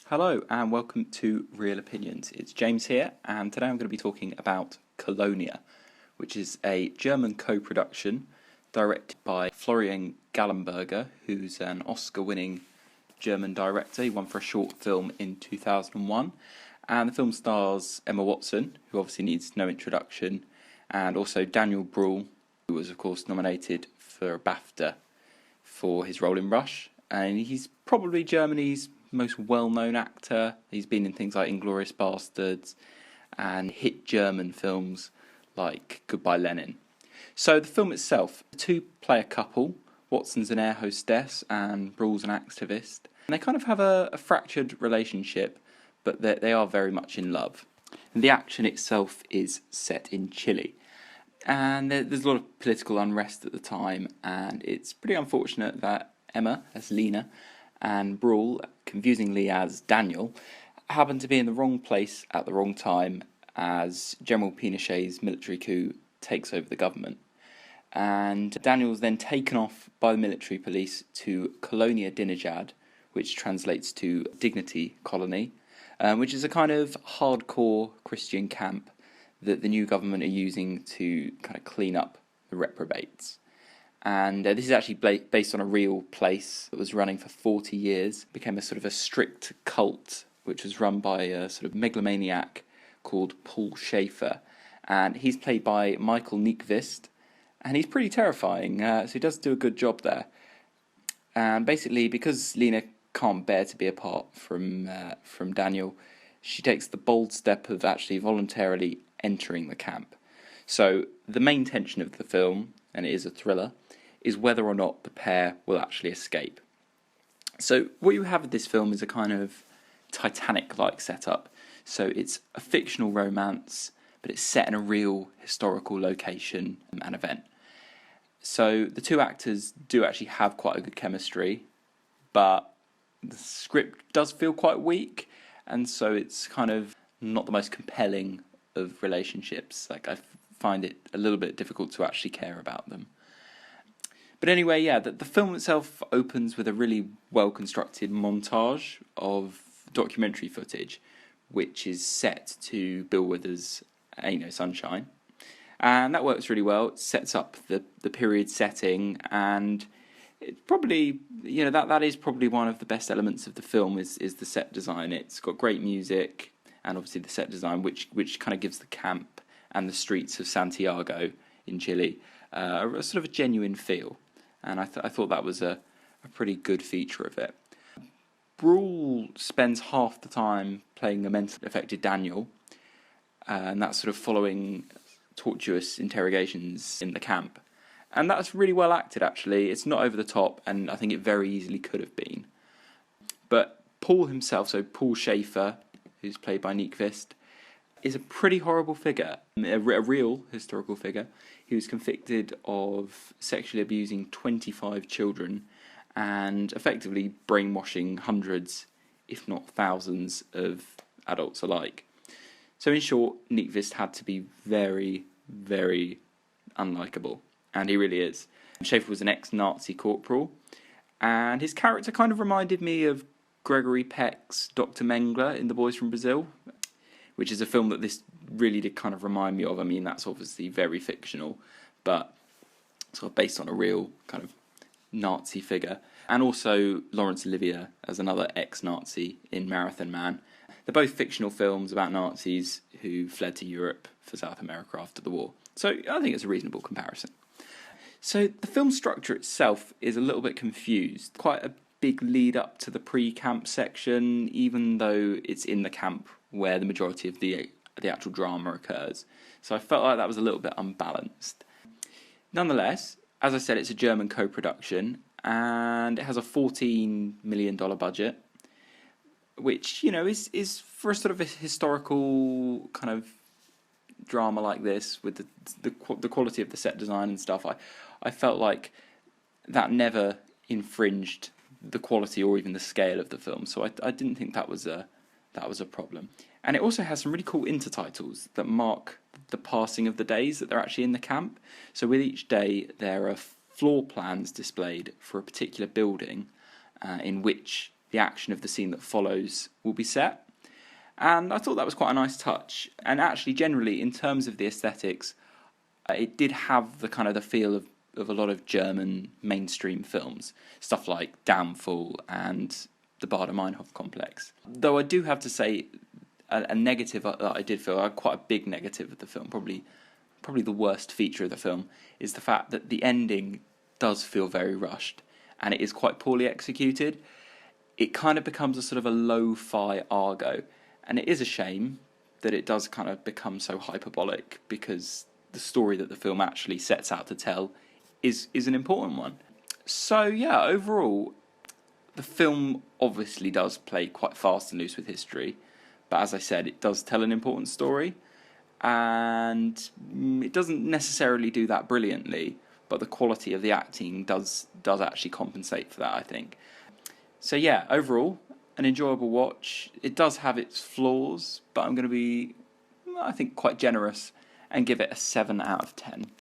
Hello and welcome to Real Opinions. It's James here, and today I'm going to be talking about Colonia, which is a German co-production directed by Florian Gallenberger, who's an Oscar-winning German director. He won for a short film in 2001, and the film stars Emma Watson, who obviously needs no introduction, and also Daniel Brühl, who was of course nominated for a BAFTA for his role in Rush, and he's probably Germany's most well-known actor. He's been in things like Inglourious Basterds and hit German films like Goodbye Lenin. So the film itself, the two play a couple. Watson's an air hostess and Brühl's an activist. And they kind of have a fractured relationship, but they are very much in love. And the action itself is set in Chile. And there's a lot of political unrest at the time, and it's pretty unfortunate that Emma, as Lena, and Brühl, confusingly as Daniel, happened to be in the wrong place at the wrong time as General Pinochet's military coup takes over the government. And Daniel's then taken off by the military police to Colonia, which translates to Dignity Colony, which is a kind of hardcore Christian camp that the new government are using to kind of clean up the reprobates. And this is actually based on a real place that was running for 40 years. It became a sort of a strict cult, which was run by a sort of megalomaniac called Paul Schaefer. And he's played by Michael Nyqvist, and he's pretty terrifying, so he does do a good job there. And basically, because Lena can't bear to be apart from Daniel, she takes the bold step of actually voluntarily entering the camp. So the main tension of the film, and it is a thriller, is whether or not the pair will actually escape. So what you have with this film is a kind of Titanic-like setup. So it's a fictional romance, but it's set in a real historical location and event. So the two actors do actually have quite a good chemistry, but the script does feel quite weak, and so it's kind of not the most compelling of relationships. Like, I find it a little bit difficult to actually care about them. But anyway, yeah, the film itself opens with a really well-constructed montage of documentary footage, which is set to Bill Withers' Ain't No Sunshine. And that works really well. It sets up the period setting, and it probably, that is probably one of the best elements of the film is the set design. It's got great music, and obviously the set design, which kind of gives the camp and the streets of Santiago in Chile a sort of a genuine feel. And I thought that was a pretty good feature of it. Brühl spends half the time playing a mentally affected Daniel, and that's sort of following tortuous interrogations in the camp. And that's really well acted, actually. It's not over the top, and I think it very easily could have been. But Paul himself, so Paul Schaefer, who's played by Nyqvist, is a pretty horrible figure, a real historical figure. He was convicted of sexually abusing 25 children and effectively brainwashing hundreds, if not thousands, of adults alike. So in short, Nyqvist had to be very, very unlikable, and he really is. Schaefer was an ex-Nazi corporal, and his character kind of reminded me of Gregory Peck's Dr. Mengele in The Boys from Brazil, which is a film that this really did kind of remind me of. I mean, that's obviously very fictional, but sort of based on a real kind of Nazi figure. And also Laurence Olivier as another ex-Nazi in Marathon Man. They're both fictional films about Nazis who fled to Europe for South America after the war. So I think it's a reasonable comparison. So the film structure itself is a little bit confused. Quite a big lead up to the pre-camp section, even though it's in the camp where the majority of the actual drama occurs. So I felt like that was a little bit unbalanced. Nonetheless, as I said, it's a German co-production, and it has a $14 million budget, which, is for a sort of a historical kind of drama like this, with the quality of the set design and stuff. I felt like that never infringed the quality or even the scale of the film, so I didn't think that was a problem. And it also has some really cool intertitles that mark the passing of the days that they're actually in the camp. So with each day, there are floor plans displayed for a particular building in which the action of the scene that follows will be set. And I thought that was quite a nice touch. And actually, generally, in terms of the aesthetics, it did have the kind of the feel of a lot of German mainstream films, stuff like Downfall and the Baader-Meinhof complex. Though I do have to say, a negative that I did feel, quite a big negative of the film, probably the worst feature of the film, is the fact that the ending does feel very rushed, and it is quite poorly executed. It kind of becomes a sort of a lo-fi Argo, and it is a shame that it does kind of become so hyperbolic, because the story that the film actually sets out to tell is an important one. So yeah, overall, the film obviously does play quite fast and loose with history, but as I said, it does tell an important story, and it doesn't necessarily do that brilliantly, but the quality of the acting does actually compensate for that, I think. So yeah, overall, an enjoyable watch. It does have its flaws, but I'm going to be, I think, quite generous and give it a 7 out of 10.